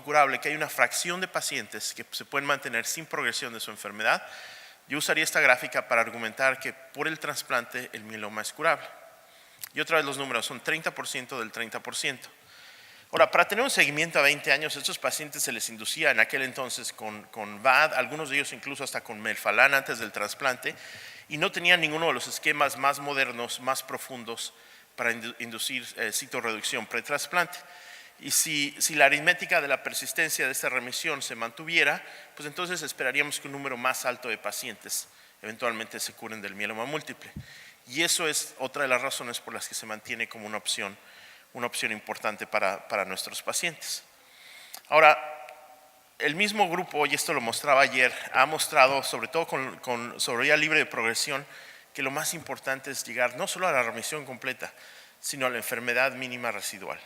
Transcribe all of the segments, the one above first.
incurable, que hay una fracción de pacientes que se pueden mantener sin progresión de su enfermedad, yo usaría esta gráfica para argumentar que por el trasplante el mieloma es curable. Y otra vez los números son 30% del 30%. Ahora, para tener un seguimiento a 20 años, a estos pacientes se les inducía en aquel entonces con VAD, algunos de ellos incluso hasta con melfalán antes del trasplante, y no tenían ninguno de los esquemas más modernos, más profundos para inducir citorreducción pretrasplante. Y si la aritmética de la persistencia de esta remisión se mantuviera, pues entonces esperaríamos que un número más alto de pacientes eventualmente se curen del mieloma múltiple. Y eso es otra de las razones por las que se mantiene como una opción importante para nuestros pacientes. Ahora, el mismo grupo, y esto lo mostraba ayer, ha mostrado, sobre todo con sobrevida libre de progresión, que lo más importante es llegar no solo a la remisión completa, sino a la enfermedad mínima residual.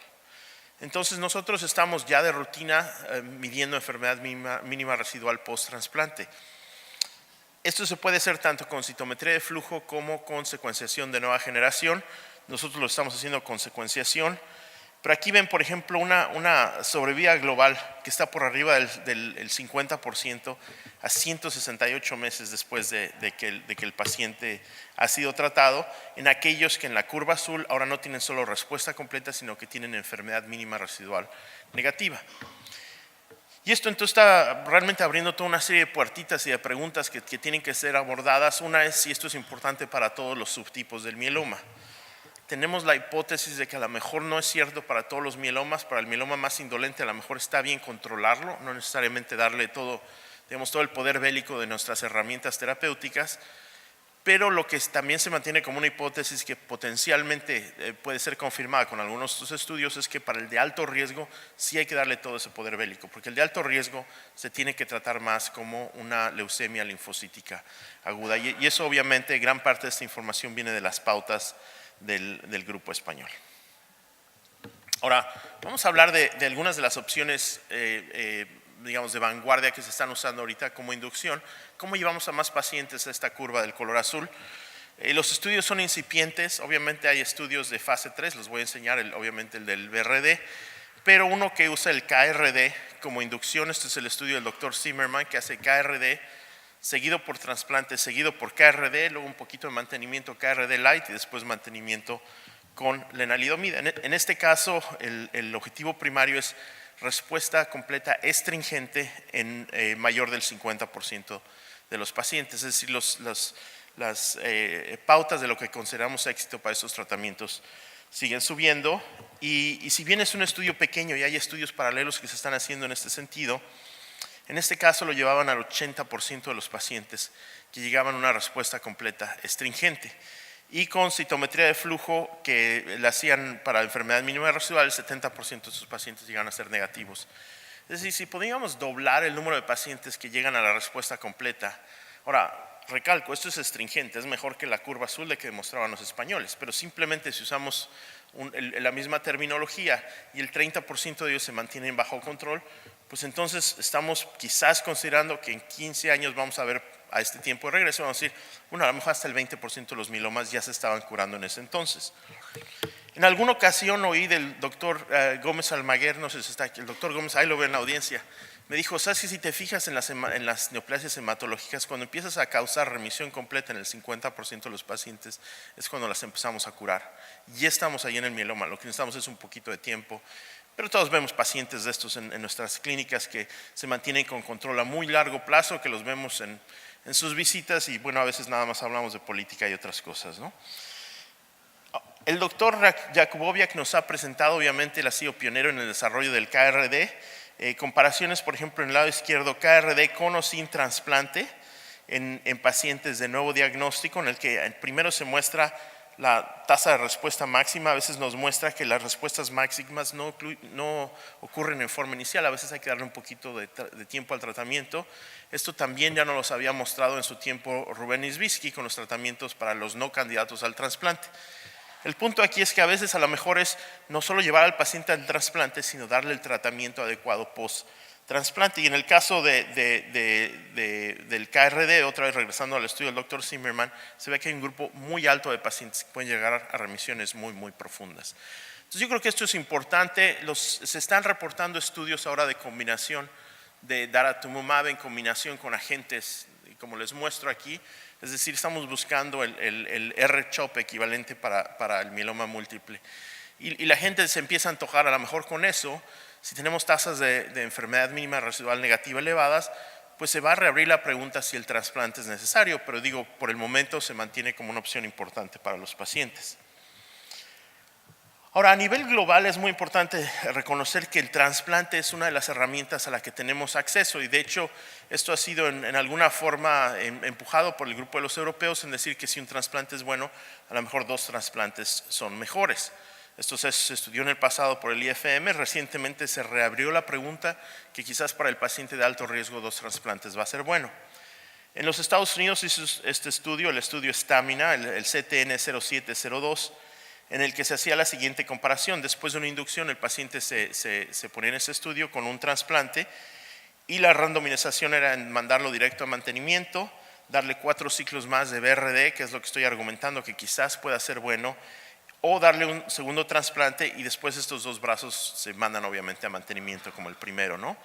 Entonces nosotros estamos ya de rutina midiendo enfermedad mínima residual post-trasplante. Esto se puede hacer tanto con citometría de flujo como con secuenciación de nueva generación. Nosotros lo estamos haciendo con secuenciación, pero aquí ven, por ejemplo, una sobrevida global que está por arriba del 50% a 168 meses después de que el paciente ha sido tratado, en aquellos que en la curva azul ahora no tienen solo respuesta completa, sino que tienen enfermedad mínima residual negativa. Y esto entonces está realmente abriendo toda una serie de puertitas y de preguntas que tienen que ser abordadas. Una es si esto es importante para todos los subtipos del mieloma. Tenemos la hipótesis de que a lo mejor no es cierto para todos los mielomas. Para el mieloma más indolente a lo mejor está bien controlarlo, no necesariamente darle todo el poder bélico de nuestras herramientas terapéuticas, pero lo que también se mantiene como una hipótesis que potencialmente puede ser confirmada con algunos de estos estudios es que para el de alto riesgo sí hay que darle todo ese poder bélico, porque el de alto riesgo se tiene que tratar más como una leucemia linfocítica aguda, y eso obviamente gran parte de esta información viene de las pautas del grupo español. Ahora, vamos a hablar de algunas de las opciones digamos de vanguardia que se están usando ahorita como inducción. ¿Cómo llevamos a más pacientes a esta curva del color azul? Los estudios son incipientes, obviamente hay estudios de fase 3, los voy a enseñar obviamente el del BRD, pero uno que usa el KRD como inducción, este es el estudio del doctor Zimmerman que hace KRD seguido por trasplante, seguido por KRD, luego un poquito de mantenimiento KRD light y después mantenimiento con lenalidomida. En este caso el objetivo primario es respuesta completa estringente en mayor del 50% de los pacientes, es decir, las pautas de lo que consideramos éxito para estos tratamientos siguen subiendo y si bien es un estudio pequeño y hay estudios paralelos que se están haciendo en este sentido, en este caso lo llevaban al 80% de los pacientes que llegaban a una respuesta completa estringente. Y con citometría de flujo que la hacían para enfermedad mínima residual, el 70% de sus pacientes llegan a ser negativos. Es decir, si podíamos doblar el número de pacientes que llegan a la respuesta completa. Ahora, recalco, esto es astringente, es mejor que la curva azul de que demostraban los españoles, pero simplemente si usamos la misma terminología y el 30% de ellos se mantienen bajo control, pues entonces estamos quizás considerando que en 15 años vamos a ver a este tiempo de regreso, vamos a decir, bueno, a lo mejor hasta el 20% de los mielomas ya se estaban curando en ese entonces. En alguna ocasión oí del doctor Gómez Almaguer, no sé si está aquí, el doctor Gómez, ahí lo veo en la audiencia, me dijo, ¿sabes que si te fijas en las neoplasias hematológicas, cuando empiezas a causar remisión completa en el 50% de los pacientes, es cuando las empezamos a curar? Ya estamos ahí en el mieloma, lo que necesitamos es un poquito de tiempo. Pero todos vemos pacientes de estos en nuestras clínicas que se mantienen con control a muy largo plazo, que los vemos en sus visitas y bueno, a veces nada más hablamos de política y otras cosas, ¿no? El doctor Jakubowiak nos ha presentado, obviamente él ha sido pionero en el desarrollo del KRD, comparaciones por ejemplo en el lado izquierdo KRD con o sin trasplante en pacientes de nuevo diagnóstico, en el que primero se muestra la tasa de respuesta máxima, a veces nos muestra que las respuestas máximas no ocurren en forma inicial, a veces hay que darle un poquito de tiempo al tratamiento. Esto también ya nos los había mostrado en su tiempo Rubén Isbisky con los tratamientos para los no candidatos al trasplante. El punto aquí es que a veces a lo mejor es no solo llevar al paciente al trasplante, sino darle el tratamiento adecuado post-trasplante. Y en el caso del KRD, otra vez regresando al estudio del doctor Zimmerman, se ve que hay un grupo muy alto de pacientes que pueden llegar a remisiones muy, muy profundas. Entonces yo creo que esto es importante. Se están reportando estudios ahora de combinación de daratumumab en combinación con agentes, como les muestro aquí. Es decir, estamos buscando el R-CHOP equivalente para el mieloma múltiple. Y la gente se empieza a antojar a lo mejor con eso. Si tenemos tasas de enfermedad mínima residual negativa elevadas, pues se va a reabrir la pregunta si el trasplante es necesario, pero digo, por el momento se mantiene como una opción importante para los pacientes. Ahora, a nivel global es muy importante reconocer que el trasplante es una de las herramientas a la que tenemos acceso, y de hecho esto ha sido en alguna forma empujado por el grupo de los europeos en decir que si un trasplante es bueno, a lo mejor 2 trasplantes son mejores. Esto se estudió en el pasado por el IFM. Recientemente se reabrió la pregunta que quizás para el paciente de alto riesgo 2 trasplantes va a ser bueno. En los Estados Unidos hizo este estudio, el estudio Stamina, el CTN 0702, en el que se hacía la siguiente comparación. Después de una inducción, el paciente se ponía en ese estudio con un trasplante y la randomización era en mandarlo directo a mantenimiento, darle 4 ciclos más de BRD, que es lo que estoy argumentando que quizás pueda ser bueno, o darle un segundo trasplante y después estos 2 brazos se mandan obviamente a mantenimiento como el primero, ¿no?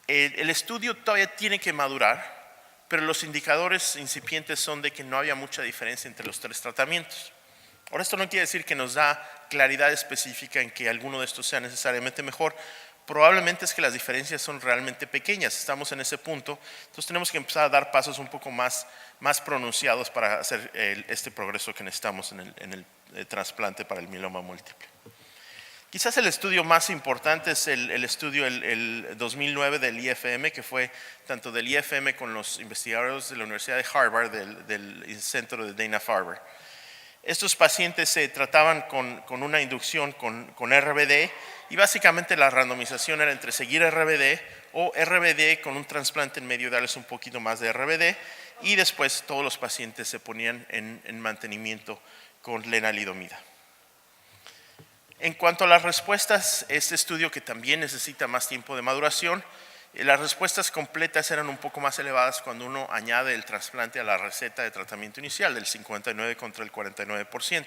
El estudio todavía tiene que madurar, pero los indicadores incipientes son de que no había mucha diferencia entre los 3 tratamientos. Ahora, esto no quiere decir que nos da claridad específica en que alguno de estos sea necesariamente mejor. Probablemente es que las diferencias son realmente pequeñas, estamos en ese punto, entonces tenemos que empezar a dar pasos un poco más pronunciados para hacer este progreso que necesitamos en el trasplante para el mieloma múltiple. Quizás el estudio más importante es el estudio el 2009 del IFM, que fue tanto del IFM con los investigadores de la Universidad de Harvard, del centro de Dana-Farber. Estos pacientes se trataban con una inducción con RBD y básicamente la randomización era entre seguir RBD o RBD con un trasplante en medio, darles un poquito más de RBD, y después todos los pacientes se ponían en mantenimiento con lenalidomida. En cuanto a las respuestas, este estudio que también necesita más tiempo de maduración, las respuestas completas eran un poco más elevadas cuando uno añade el trasplante a la receta de tratamiento inicial, del 59 contra el 49%.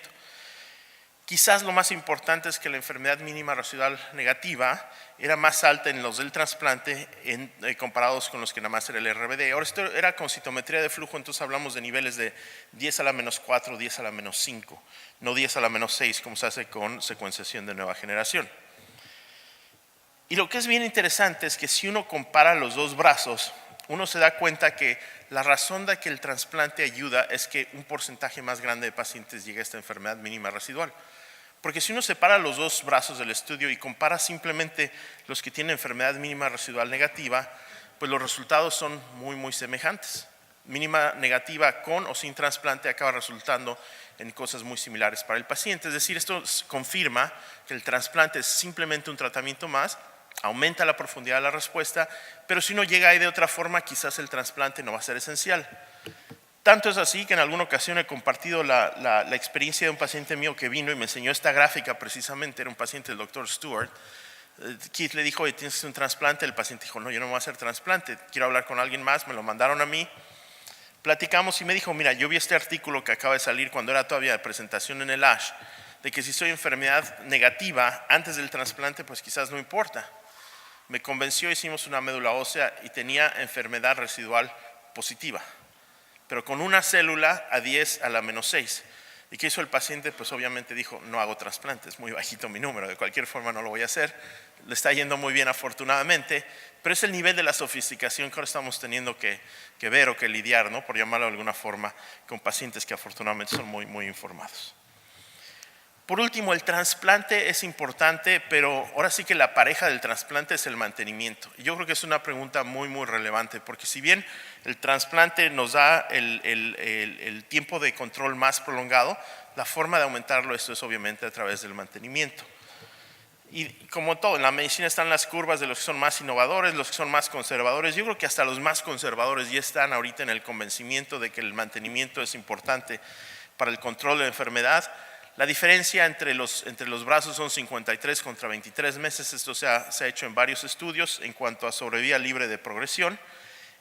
Quizás lo más importante es que la enfermedad mínima residual negativa era más alta en los del trasplante comparados con los que nada más era el RBD. Ahora, esto era con citometría de flujo, entonces hablamos de niveles de 10 a la menos 4, 10 a la menos 5, no 10 a la menos 6 como se hace con secuenciación de nueva generación. Y lo que es bien interesante es que si uno compara los 2 brazos, uno se da cuenta que la razón de que el trasplante ayuda es que un porcentaje más grande de pacientes llega a esta enfermedad mínima residual. Porque si uno separa los 2 brazos del estudio y compara simplemente los que tienen enfermedad mínima residual negativa, pues los resultados son muy semejantes. Mínima negativa con o sin trasplante acaba resultando en cosas muy similares para el paciente. Es decir, esto confirma que el trasplante es simplemente un tratamiento más, aumenta la profundidad de la respuesta, pero si uno llega ahí de otra forma, quizás el trasplante no va a ser esencial. Tanto es así que en alguna ocasión he compartido la experiencia de un paciente mío que vino y me enseñó esta gráfica precisamente, era un paciente del doctor Stewart. Keith le dijo, oye, ¿tienes un trasplante? El paciente dijo, no, yo no voy a hacer trasplante, quiero hablar con alguien más, me lo mandaron a mí. Platicamos y me dijo, mira, yo vi este artículo que acaba de salir cuando era todavía de presentación en el ASH, de que si soy enfermedad negativa antes del trasplante, pues quizás no importa. Me convenció, hicimos una médula ósea y tenía enfermedad residual positiva, pero con una célula a 10 a la menos 6. ¿Y qué hizo el paciente? Pues obviamente dijo, no hago trasplante, es muy bajito mi número, de cualquier forma no lo voy a hacer. Le está yendo muy bien afortunadamente, pero es el nivel de la sofisticación que ahora estamos teniendo que ver o que lidiar, ¿no? Por llamarlo de alguna forma, con pacientes que afortunadamente son muy informados. Por último, el trasplante es importante, pero ahora sí que la pareja del trasplante es el mantenimiento. Yo creo que es una pregunta muy relevante, porque si bien el trasplante nos da el tiempo de control más prolongado, la forma de aumentarlo esto es obviamente a través del mantenimiento. Y como todo, en la medicina están las curvas de los que son más innovadores, los que son más conservadores. Yo creo que hasta los más conservadores ya están ahorita en el convencimiento de que el mantenimiento es importante para el control de la enfermedad. La diferencia entre los brazos son 53 contra 23 meses. Esto se ha hecho en varios estudios en cuanto a sobrevida libre de progresión.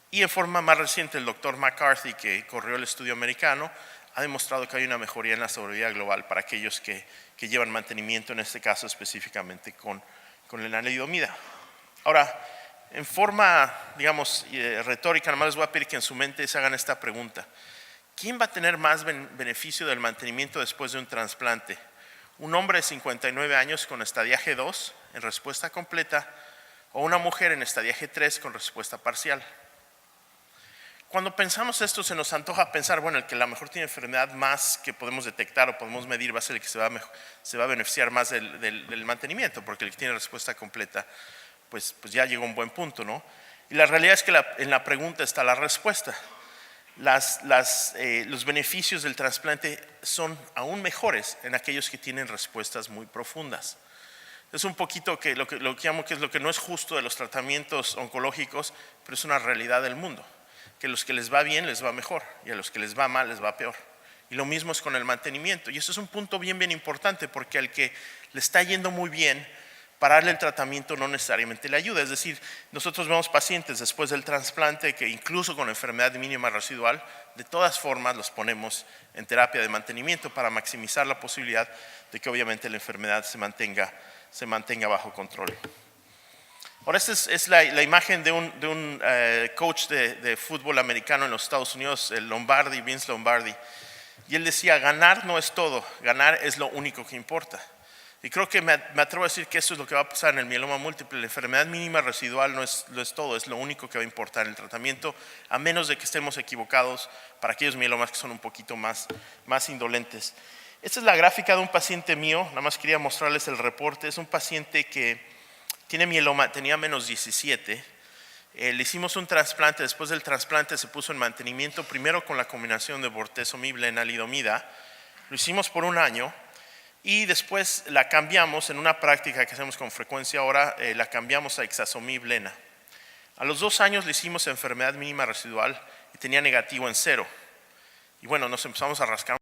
Y en forma más reciente, el doctor McCarthy, que corrió el estudio americano, ha demostrado que hay una mejoría en la sobrevida global para aquellos que llevan mantenimiento, en este caso específicamente con la lenalidomida. Ahora, en forma, digamos, retórica, nada más les voy a pedir que en su mente se hagan esta pregunta. ¿Quién va a tener más beneficio del mantenimiento después de un trasplante? ¿Un hombre de 59 años con estadiaje 2 en respuesta completa o una mujer en estadiaje 3 con respuesta parcial? Cuando pensamos esto se nos antoja pensar, bueno, el que a lo mejor tiene enfermedad más que podemos detectar o podemos medir va a ser el que se va a beneficiar más del mantenimiento, porque el que tiene respuesta completa pues ya llegó a un buen punto, ¿no? Y la realidad es que en la pregunta está la respuesta. Los beneficios del trasplante son aún mejores en aquellos que tienen respuestas muy profundas. Es un poquito lo que llamo que es lo que no es justo de los tratamientos oncológicos, pero es una realidad del mundo, que a los que les va bien les va mejor y a los que les va mal les va peor. Y lo mismo es con el mantenimiento. Y eso es un punto bien importante, porque al que le está yendo muy bien, pararle el tratamiento no necesariamente le ayuda. Es decir, nosotros vemos pacientes después del trasplante que incluso con enfermedad mínima residual, de todas formas los ponemos en terapia de mantenimiento para maximizar la posibilidad de que obviamente la enfermedad se mantenga bajo control. Ahora esta es la imagen de un coach de fútbol americano en los Estados Unidos, Vince Lombardi. Y él decía, ganar no es todo, ganar es lo único que importa. Y creo que me atrevo a decir que eso es lo que va a pasar en el mieloma múltiple. La enfermedad mínima residual no es todo, es lo único que va a importar en el tratamiento, a menos de que estemos equivocados para aquellos mielomas que son un poquito más indolentes. Esta es la gráfica de un paciente mío, nada más quería mostrarles el reporte. Es un paciente que tiene mieloma, tenía menos 17. Le hicimos un trasplante, después del trasplante se puso en mantenimiento, primero con la combinación de bortezomib, lenalidomida. Lo hicimos por 1 año. Y después la cambiamos en una práctica que hacemos con frecuencia ahora, la cambiamos a ixazomib lena. A los 2 años le hicimos enfermedad mínima residual y tenía negativo en 0. Y bueno, nos empezamos a rascar